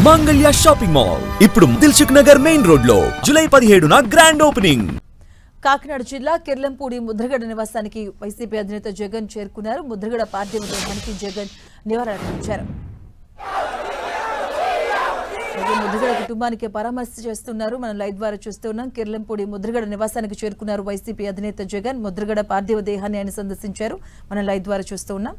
Mangalya shopping mall ఇప్పుడు Dilsukh Nagar main road లో July 17న grand opening. Kakinada జిల్లా కిర్లంపూడి ముద్రగడ నివాసానికి వైసీపీ అధినేత జగన్ చేరుకున్నారు. ముద్రగడ పార్టీ విధానానికి జగన్ నివాళులర్పించారు. ముద్రగడ కుటుంబానికి పరామర్శ చేస్తున్నారు. మనం లైవ్ ద్వారా చూస్తున్నాం. కిర్లంపూడి ముద్రగడ నివాసానికి చేరుకున్నారు వైసీపీ అధినేత జగన్. ముద్రగడ పార్థివ దేహాన్ని ఆయన సందర్శించారు. మనం లైవ్ ద్వారా చూస్తున్నాం.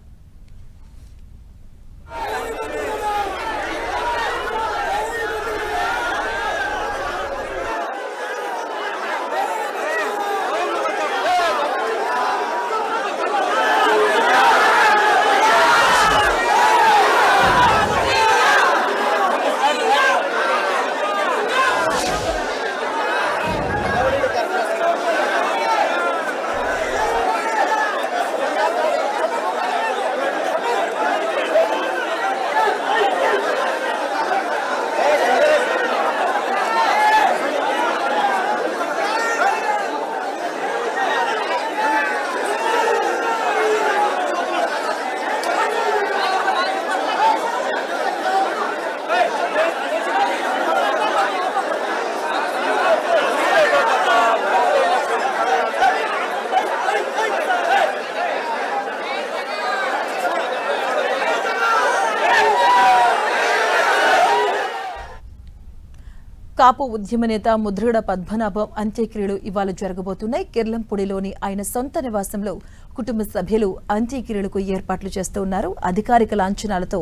కాపు ఉద్యమ నేత ముద్రగడ పద్మనాభం అంత్యక్రియలు ఇవాళ జరగబోతున్నాయి. కిర్లంపూడిలోని ఆయన సొంత నివాసంలో కుటుంబ సభ్యులు అంత్యక్రియలకు ఏర్పాట్లు చేస్తూ ఉన్నారు. అధికారిక లాంఛనాలతో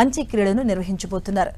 అంత్యక్రియలను నిర్వహించబోతున్నారు.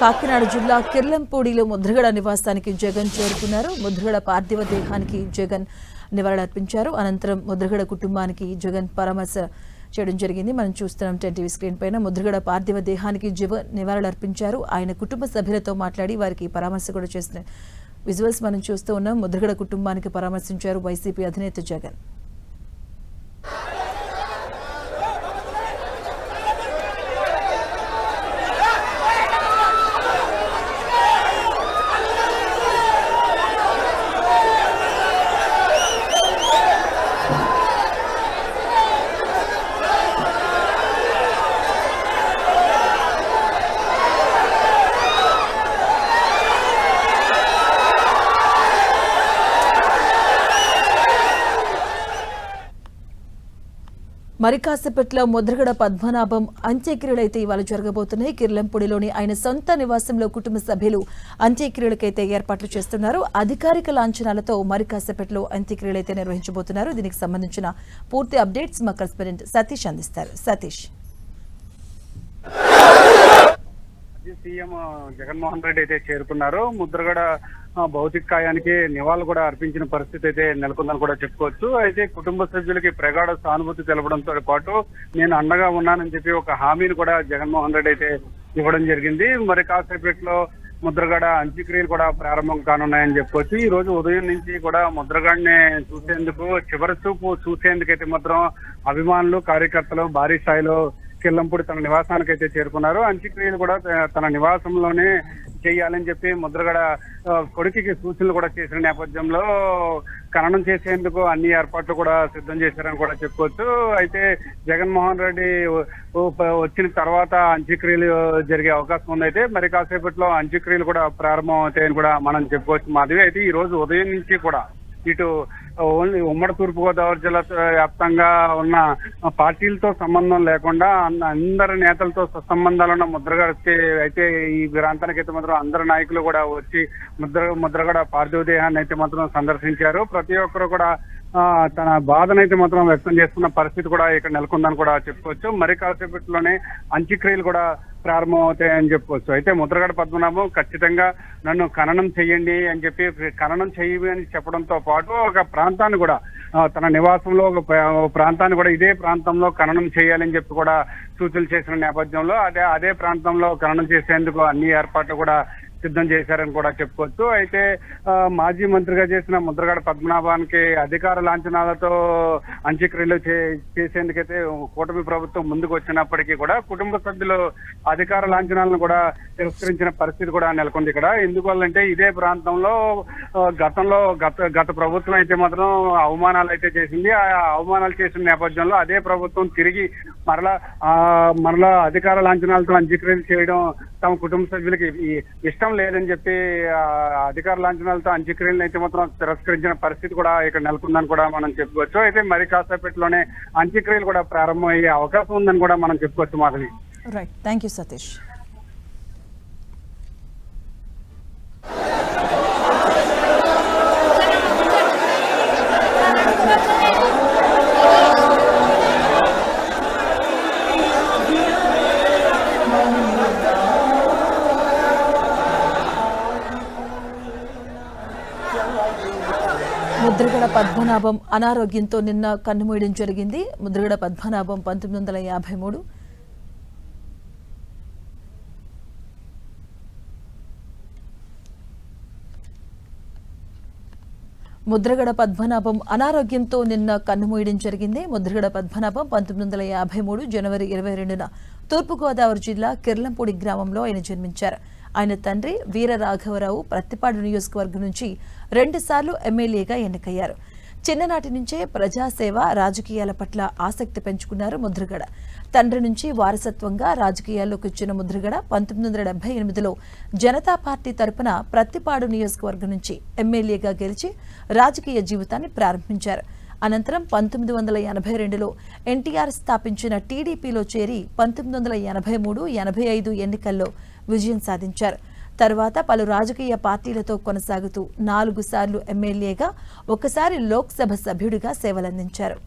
కాకినాడ జిల్లా కిర్లంపూడిలో ముద్రగడ నివాసానికి జగన్ చేరుకున్నారు. ముద్రగడ పార్థివ దేహానికి జగన్ నివాళులర్పించారు. అనంతరం ముద్రగడ కుటుంబానికి జగన్ పరామర్శ చేయడం జరిగింది. మనం చూస్తున్నాం 10 టీవీ స్క్రీన్ పైన. ముద్రగడ పార్థివ దేహానికి జగన్ నివాళులర్పించారు. ఆయన కుటుంబ సభ్యులతో మాట్లాడి వారికి పరామర్శ కూడా చేసిన విజువల్స్ మనం చూస్తూ ఉన్నాం. ముద్రగడ కుటుంబానికి పరామర్శించారు వైసీపీ అధినేత జగన్. మరి కాసేపట్లో ముద్రగడ పద్మనాభం అంత్యక్రియలైతే ఇవాళ జరగబోతున్నాయి. కిర్లంపూడిలోని ఆయన సొంత నివాసంలో కుటుంబ సభ్యులు అంత్యక్రియలకైతే ఏర్పాట్లు చేస్తున్నారు. అధికారిక లాంఛనాలతో మరి కాసేపట్లో అంత్యక్రియలైతే నిర్వహించబోతున్నారు. దీనికి సంబంధించిన పూర్తి అప్డేట్స్ మా కరెస్పాండెంట్ సతీష్ అందిస్తారు. సతీష్. సీఎం జగన్మోహన్ రెడ్డి అయితే చేరుకున్నారు. ముద్రగడ భౌతిక కాయానికి నివాళులు కూడా అర్పించిన పరిస్థితి అయితే నెలకొందని కూడా చెప్పుకోవచ్చు. అయితే కుటుంబ సభ్యులకి ప్రగాఢ సానుభూతి తెలపడంతో పాటు నేను అండగా ఉన్నానని చెప్పి ఒక హామీని కూడా జగన్మోహన్ రెడ్డి అయితే ఇవ్వడం జరిగింది. మరి కాసేపట్లో ముద్రగడ అంత్యక్రియలు కూడా ప్రారంభం కానున్నాయని చెప్పుకోవచ్చు. ఈ రోజు ఉదయం నుంచి కూడా ముద్రగడని చూసేందుకు చివరి చూపు చూసేందుకైతే మాత్రం అభిమానులు కార్యకర్తలు భారీ స్థాయిలో కిర్లంపూడి తన నివాసానికి అయితే చేరుకున్నారు. అంత్యక్రియలు కూడా తన నివాసంలోనే చేయాలని చెప్పి ముద్రగడ కొడుకుకి సూచనలు కూడా చేసిన నేపథ్యంలో ఖననం చేసేందుకు అన్ని ఏర్పాట్లు కూడా సిద్ధం చేశారని కూడా చెప్పుకోవచ్చు. అయితే జగన్మోహన్ రెడ్డి వచ్చిన తర్వాత అంత్యక్రియలు జరిగే అవకాశం ఉంది. అయితే మరి కాసేపట్లో అంత్యక్రియలు కూడా ప్రారంభం అవుతాయని కూడా మనం చెప్పుకోవచ్చు. మాధవి అయితే ఈ రోజు ఉదయం నుంచి కూడా ఇటు ఓన్లీ ఉమ్మడి తూర్పుగోదావరి జిల్లా వ్యాప్తంగా ఉన్న పార్టీలతో సంబంధం లేకుండా అందరి నేతలతో సత్సంబంధాలు ఉన్న ముద్రగడకి అయితే ఈ ప్రాంతానికి అయితే మాత్రం అందరు నాయకులు కూడా వచ్చి ముద్రగడ పార్థివ దేహాన్ని అయితే మాత్రం సందర్శించారు. ప్రతి ఒక్కరు కూడా తన బాధనైతే మాత్రం వ్యక్తం చేస్తున్న పరిస్థితి కూడా ఇక్కడ నెలకొందని కూడా చెప్పుకోవచ్చు. మరి కాసేపట్లోనే అంత్యక్రియలు కూడా ప్రారంభమవుతాయని చెప్పుకోవచ్చు. అయితే ముద్రగడ పద్మనాభం ఖచ్చితంగా నన్ను ఖననం చెయ్యండి అని చెప్పి ఖననం చెయ్యని చెప్పడంతో పాటు ఒక ప్రాంతాన్ని కూడా తన నివాసంలో ఒక ప్రాంతాన్ని కూడా ఇదే ప్రాంతంలో ఖననం చేయాలని చెప్పి కూడా సూచనలు చేసిన నేపథ్యంలో అదే ప్రాంతంలో ఖననం చేసేందుకు అన్ని ఏర్పాట్లు కూడా సిద్ధం చేశారని కూడా చెప్పుకోవచ్చు. అయితే మాజీ మంత్రిగా చేసిన ముద్రగడ పద్మనాభానికి అధికార లాంఛనాలతో అంత్యక్రియలు చేసేందుకైతే కూటమి ప్రభుత్వం ముందుకు వచ్చినప్పటికీ కూడా కుటుంబ సభ్యులు అధికార లాంఛనాలను కూడా తిరస్కరించిన పరిస్థితి కూడా నెలకొంది ఇక్కడ. ఎందువల్లంటే ఇదే ప్రాంతంలో గత ప్రభుత్వం అయితే మాత్రం అవమానాలు అయితే చేసింది. ఆ అవమానాలు చేసిన నేపథ్యంలో అదే ప్రభుత్వం తిరిగి మరలా అధికార లాంఛనాలతో అంత్యక్రియలు చేయడం తమ కుటుంబ సభ్యులకి ఇష్టం లేదని చెప్పి అధికార లాంఛనాలతో అంత్యక్రియలను అయితే మాత్రం తిరస్కరించిన పరిస్థితి కూడా ఇక్కడ నెలకొందని కూడా మనం చెప్పుకోవచ్చు. అయితే మరి కాసేపట్లోనే అంత్యక్రియలు కూడా ప్రారంభమయ్యే అవకాశం ఉందని కూడా మనం చెప్పుకోవచ్చు. Madhavi. Right, thank you Satish. Mudragada Padmanabham అనారోగ్యంతో నిన్న కన్నుమూయడం జరిగింది. ముద్రగడ పద్మనాభం 1953 ముద్రగడ పద్మనాభం అనారోగ్యంతో నిన్న కన్నుమూయడం జరిగింది. ముద్రగడ పద్మనాభం 1953 జనవరి 22న తూర్పుగోదావరి జిల్లా కిర్లంపూడి గ్రామంలో ఆయన జన్మించారు. ఆయన తండ్రి వీర రాఘవరావు ప్రత్తిపాడు నియోజకవర్గం నుంచి 2 సార్లు ఎమ్మెల్యేగా ఎన్నికయ్యారు. చిన్ననాటి నుంచే ప్రజాసేవ రాజకీయాల పట్ల ఆసక్తి పెంచుకున్నారు ముద్రగడ. తండ్రి నుంచి వారసత్వంగా రాజకీయాల్లోకి వచ్చిన ముద్రగడ 1978లో జనతా పార్టీ తరపున ప్రత్తిపాడు నియోజకవర్గం నుంచి ఎమ్మెల్యేగా గెలిచి రాజకీయ జీవితాన్ని ప్రారంభించారు. అనంతరం 1982లో ఎన్టీఆర్ స్థాపించిన టీడీపీలో చేరి 1983, 85 ఎన్నికల్లో విజయం సాధించారు. తర్వాత పలు రాజకీయ పార్టీలతో కొనసాగుతూ 4 సార్లు ఎమ్మెల్యేగా, 1 సారి లోక్సభ సభ్యుడిగా సేవలందించారు.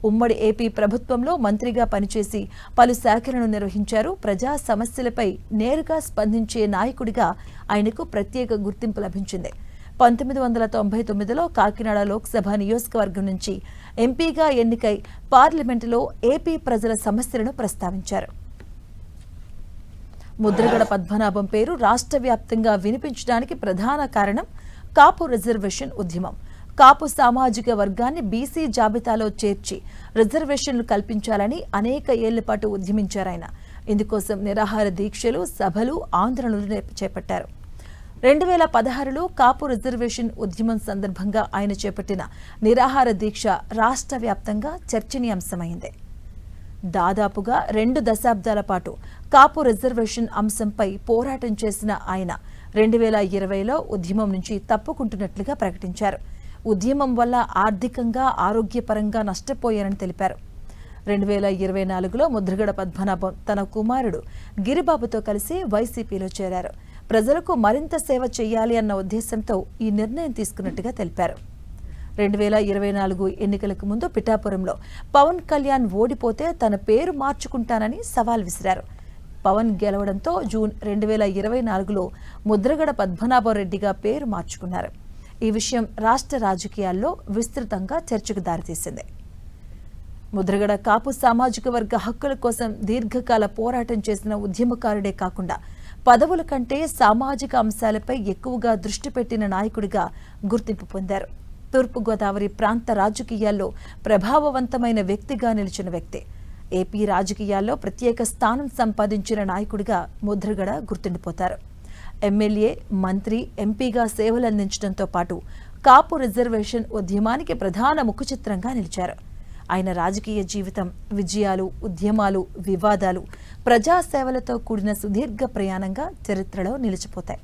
ఉమ్మడి ఏపీ ప్రభుత్వంలో మంత్రిగా పనిచేసి పలు శాఖలను నిర్వహించారు. ప్రజా సమస్యలపై నేరుగా స్పందించే నాయకుడిగా ఆయనకు ప్రత్యేక గుర్తింపు లభించింది. 1999లో కాకినాడ లోక్సభ నియోజకవర్గం నుంచి ఎంపీగా ఎన్నికై పార్లమెంటులో ఏపీ ప్రజల సమస్యలను ప్రస్తావించారు. ముద్రగడ పద్మనాభం పేరు రాష్ట్ర వ్యాప్తంగా వినిపించడానికి ప్రధాన కారణం కాపు రిజర్వేషన్ ఉద్యమం. కాపు సామాజిక వర్గాన్ని బీసీ జాబితాలో చేర్చి రిజర్వేషన్లు కల్పించాలని అనేక ఏళ్ల పాటు ఉద్యమించారాయన. ఇందుకోసం నిరాహార దీక్షలు, సభలు, ఆందోళనలు చేపట్టారు. 2016లో కాపు రిజర్వేషన్ ఉద్యమం సందర్భంగా ఆయన చేపట్టిన నిరాహార దీక్ష రాష్ట్ర వ్యాప్తంగా చర్చనీయాంశమైంది. దాదాపుగా 2 దశాబ్దాల పాటు కాపు రిజర్వేషన్ అంశంపై పోరాటం చేసిన ఆయన 2020లో ఉద్యమం నుంచి తప్పుకుంటున్నట్లుగా ప్రకటించారు. ఉద్యమం వల్ల ఆర్థికంగా, ఆరోగ్యపరంగా నష్టపోయారని తెలిపారు. 2024లో ముద్రగడ పద్మనాభం తన కుమారుడు గిరిబాబుతో కలిసి వైసీపీలో చేరారు. ప్రజలకు మరింత సేవ చేయాలి అన్న ఉద్దేశంతో ఈ నిర్ణయం తీసుకున్నట్టుగా తెలిపారు. 2024 ఎన్నికలకు ముందు పిఠాపురంలో పవన్ కళ్యాణ్ ఓడిపోతే తన పేరు మార్చుకుంటానని సవాల్ విసిరారు. పవన్ గెలవడంతో జూన్ 2024లో ముద్రగడ పద్మనాభం రెడ్డిగా పేరు మార్చుకున్నారు. ఈ విషయం రాష్ట్ర రాజకీయాల్లో విస్తృతంగా చర్చకు దారితీసింది. ముద్రగడ కాపు సామాజిక వర్గ హక్కుల కోసం దీర్ఘకాల పోరాటం చేసిన ఉద్యమకారుడే కాకుండా పదవుల కంటే సామాజిక అంశాలపై ఎక్కువగా దృష్టి పెట్టిన నాయకుడిగా గుర్తింపు పొందారు. తూర్పుగోదావరి ప్రాంత రాజకీయాల్లో ప్రభావవంతమైన వ్యక్తిగా నిలిచిన వ్యక్తి. ఏపీ రాజకీయాల్లో ప్రత్యేక స్థానం సంపాదించిన నాయకుడిగా ముద్రగడ గుర్తుండిపోతారు. ఎమ్మెల్యే, మంత్రి, ఎంపీగా సేవలందించడంతో పాటు కాపు రిజర్వేషన్ ఉద్యమానికి ప్రధాన ముఖచిత్రంగా నిలిచారు. ఆయన రాజకీయ జీవితం విజయాలు, ఉద్యమాలు, వివాదాలు, ప్రజాసేవలతో కూడిన సుదీర్ఘ ప్రయాణంగా చరిత్రలో నిలిచిపోతాయి.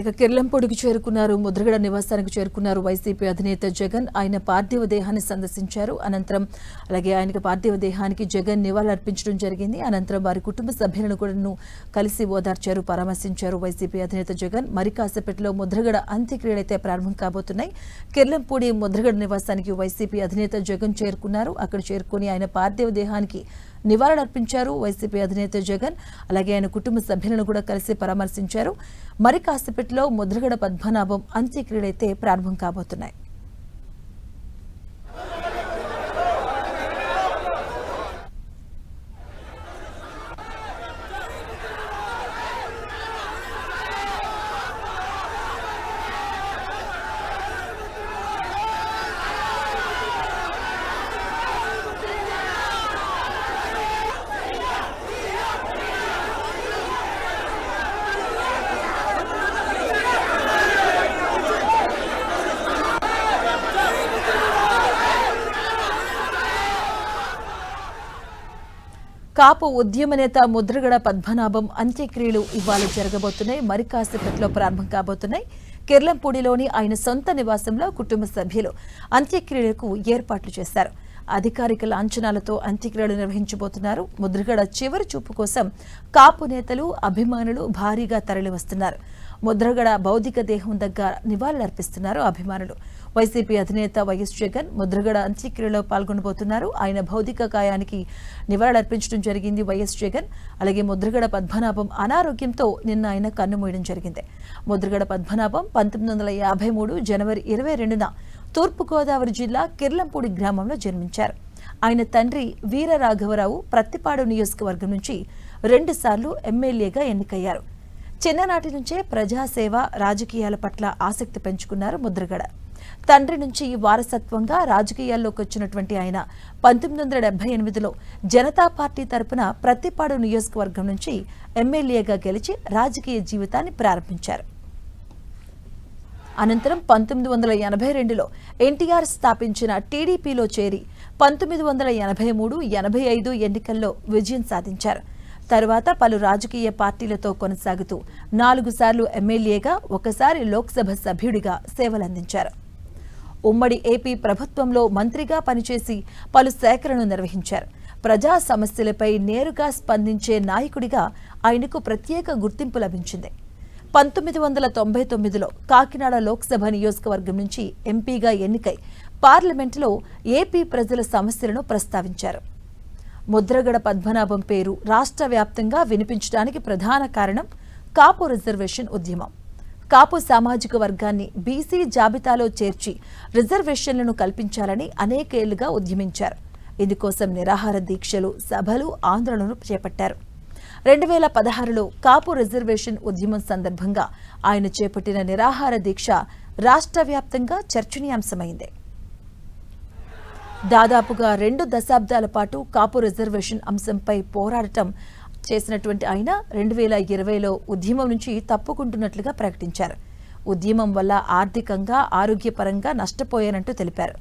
ఇక కిర్లంపూడికి చేరుకున్నారు, ముద్రగడ నివాసానికి చేరుకున్నారు వైసీపీ అధినేత జగన్. ఆయన పార్థివ దేహాన్ని సందర్శించారు. అనంతరం అలాగే ఆయనకి పార్థివ దేహానికి జగన్ నివాళులర్పించడం జరిగింది. అనంతరం వారి కుటుంబ సభ్యులను కూడా కలిసి ఓదార్చారు, పరామర్శించారు వైసీపీ అధినేత జగన్. మరి కాసేపట్లో ముద్రగడ అంత్యక్రియలైతే ప్రారంభం కాబోతున్నాయి. కిర్లంపూడి ముద్రగడ నివాసానికి వైసీపీ అధినేత జగన్ చేరుకున్నారు. అక్కడ చేరుకుని ఆయన పార్థివ దేహానికి నివాళులర్పించారు వైసీపీ అధినేత జగన్. అలాగే ఆయన కుటుంబ సభ్యులను కూడా కలిసి పరామర్శించారు. మరి కాసేపట్లో ముద్రగడ పద్మనాభం అంత్యక్రియలైతే ప్రారంభం కాబోతున్నాయి. కాపు ఉద్యమ నేత ముద్రగడ పద్మనాభం అంత్యక్రియలు ఇవాళ జరగబోతున్నాయి. మరి కాసేపట్లో ప్రారంభం కాబోతున్నాయి. కిర్లంపూడిలోని ఆయన సొంత నివాసంలో కుటుంబ సభ్యులు అంత్యక్రియలకు ఏర్పాట్లు చేశారు. అధికారిక లాంఛనాలతో అంత్యక్రియలు నిర్వహించబోతున్నారు. ముద్రగడ చివరి చూపు కోసం కాపు నేతలు, అభిమానులు భారీగా తరలివస్తున్నారు. ముద్రగడ భౌతిక దేహం దగ్గర నివాళులర్పిస్తున్నారు అభిమానులు. వైసీపీ అధినేత వైఎస్ జగన్ ముద్రగడ అంత్యక్రియలో పాల్గొనబోతున్నారు. ఆయన భౌతిక కాయానికి నివాళులర్పించడం జరిగింది వైఎస్ జగన్. అలాగే ముద్రగడ పద్మనాభం అనారోగ్యంతో నిన్న ఆయన కన్నుమూయడం జరిగింది. ముద్రగడ పద్మనాభం 1953 జనవరి 22న తూర్పుగోదావరి జిల్లా కిర్లంపూడి గ్రామంలో జన్మించారు. ఆయన తండ్రి వీరరాఘవరావు ప్రత్తిపాడు నియోజకవర్గం నుంచి 2 సార్లు ఎమ్మెల్యేగా ఎన్నికయ్యారు. చిన్ననాటి నుంచే ప్రజాసేవ, రాజకీయాల పట్ల ఆసక్తి పెంచుకున్నారు ముద్రగడ. తండ్రి నుంచి వారసత్వంగా రాజకీయాల్లోకి వచ్చినటువంటి ఆయన 1978లో జనతా పార్టీ తరపున ప్రత్తిపాడు నియోజకవర్గం నుంచి ఎమ్మెల్యేగా గెలిచి రాజకీయ జీవితాన్ని ప్రారంభించారు. అనంతరం 1982లో ఎన్టీఆర్ స్థాపించిన టీడీపీలో చేరి 1983, 85 ఎన్నికల్లో విజయం సాధించారు. తరువాత పలు రాజకీయ పార్టీలతో కొనసాగుతూ 4 సార్లు ఎమ్మెల్యేగా, 1 సారి లోక్సభ సభ్యుడిగా సేవలందించారు. ఉమ్మడి ఏపీ ప్రభుత్వంలో మంత్రిగా పనిచేసి పలు శాఖలను నిర్వహించారు. ప్రజా సమస్యలపై నేరుగా స్పందించే నాయకుడిగా ఆయనకు ప్రత్యేక గుర్తింపు లభించింది. 1999లో కాకినాడ లోక్సభ నియోజకవర్గం నుంచి ఎంపీగా ఎన్నికై పార్లమెంటులో ఏపీ ప్రజల సమస్యలను ప్రస్తావించారు. ముద్రగడ పద్మనాభం పేరు రాష్ట్ర వ్యాప్తంగా వినిపించడానికి ప్రధాన కారణం కాపు రిజర్వేషన్ ఉద్యమం. కాపు సామాజిక వర్గాన్ని బీసీ జాబితాలో చేర్చి రిజర్వేషన్లను కల్పించాలని అనేకేళ్లుగా ఉద్యమించారు. ఇందుకోసం నిరాహార దీక్షలు, సభలు, ఆందోళనలు చేపట్టారు. 2016లో కాపు రిజర్వేషన్ ఉద్యమం సందర్భంగా ఆయన చేపట్టిన నిరాహార దీక్ష రాష్ట్ర వ్యాప్తంగా చర్చనీయాంశమైంది. దాదాపుగా 2 దశాబ్దాల పాటు కాపు రిజర్వేషన్ అంశంపై పోరాటం చేసినటువంటి ఆయన 2020లో ఉద్యమం నుంచి తప్పుకుంటున్నట్లుగా ప్రకటించారు. ఉద్యమం వల్ల ఆర్థికంగా, ఆరోగ్యపరంగా నష్టపోయానంటూ తెలిపారు.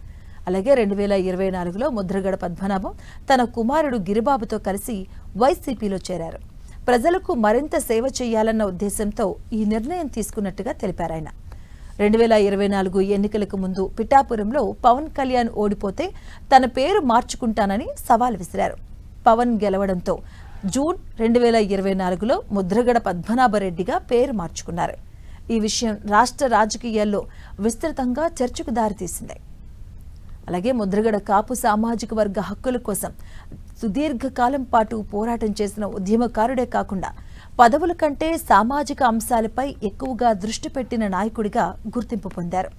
అలాగే 2024లో ముద్రగడ పద్మనాభం తన కుమారుడు గిరిబాబుతో కలిసి వైసీపీలో చేరారు. ప్రజలకు మరింత సేవ చేయాలన్న ఉద్దేశంతో ఈ నిర్ణయం తీసుకున్నట్టుగా తెలిపారు ఆయన. 2024 ఎన్నికలకు ముందు పిఠాపురంలో పవన్ కళ్యాణ్ ఓడిపోతే తన పేరు మార్చుకుంటానని సవాల్ విసిరారు. పవన్ గెలవడంతో జూన్ 2024లో ముద్రగడ పద్మనాభరెడ్డిగా పేరు మార్చుకున్నారు. ఈ విషయం రాష్ట్ర రాజకీయాల్లో విస్తృతంగా చర్చకు దారితీసింది. అలాగే ముద్రగడ కాపు సామాజిక వర్గ హక్కుల కోసం సుదీర్ఘకాలం పాటు పోరాటం చేసిన ఉద్యమకారుడే కాకుండా పదవుల కంటే సామాజిక అంశాలపై ఎక్కువగా దృష్టి పెట్టిన నాయకుడిగా గుర్తింపు పొందారు.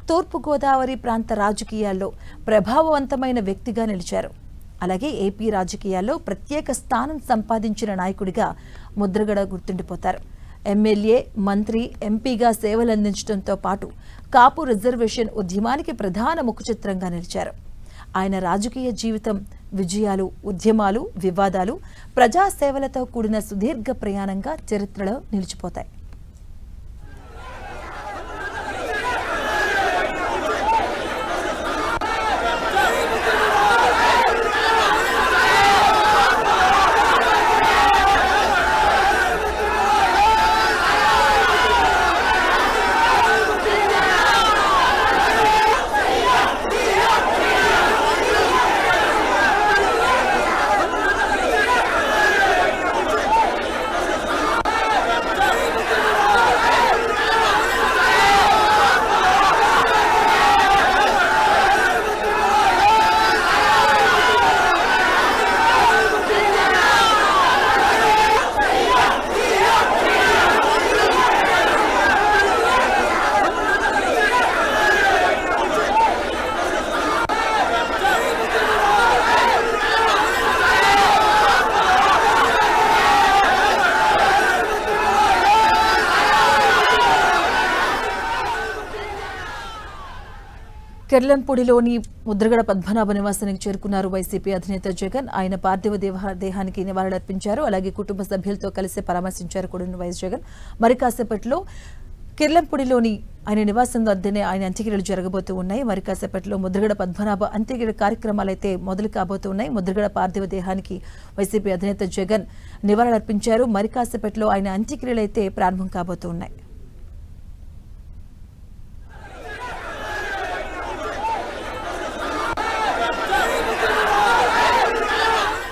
తూర్పుగోదావరి ప్రాంత రాజకీయాల్లో ప్రభావవంతమైన వ్యక్తిగా నిలిచారు. అలాగే ఏపీ రాజకీయాల్లో ప్రత్యేక స్థానం సంపాదించిన నాయకుడిగా ముద్రగడ గుర్తుండిపోతారు. ఎమ్మెల్యే, మంత్రి, ఎంపీగా సేవలందించడంతో పాటు కాపు రిజర్వేషన్ ఉద్యమానికి ప్రధాన ముఖచిత్రంగా నిలిచారు. ఆయన రాజకీయ జీవితం విజయాలు, ఉద్యమాలు, వివాదాలు, ప్రజాసేవలతో కూడిన సుదీర్ఘ ప్రయాణంగా చరిత్రలో నిలిచిపోతాయి. కెర్లంపూడిలోని ముద్రగడ పద్మనాభ నివాసానికి చేరుకున్నారు వైసీపీ అధినేత జగన్. ఆయన పార్థివ దేహానికి నివాళులర్పించారు. అలాగే కుటుంబ సభ్యులతో కలిసి పరామర్శించారు కూడా వైఎస్ జగన్. మరి కాసేపట్లో కిర్లంపూడిలోని ఆయన నివాసం వద్దనే ఆయన అంత్యక్రియలు జరగబోతూ ఉన్నాయి. మరి కాసేపట్లో ముద్రగడ పద్మనాభ అంత్యక్రియ కార్యక్రమాలు అయితే మొదలు కాబోతున్నాయి. ముద్రగడ పార్థివ దేహానికి వైసీపీ అధినేత జగన్ నివాళులర్పించారు. మరి కాసేపట్లో ఆయన అంత్యక్రియలు అయితే ప్రారంభం కాబోతున్నాయి.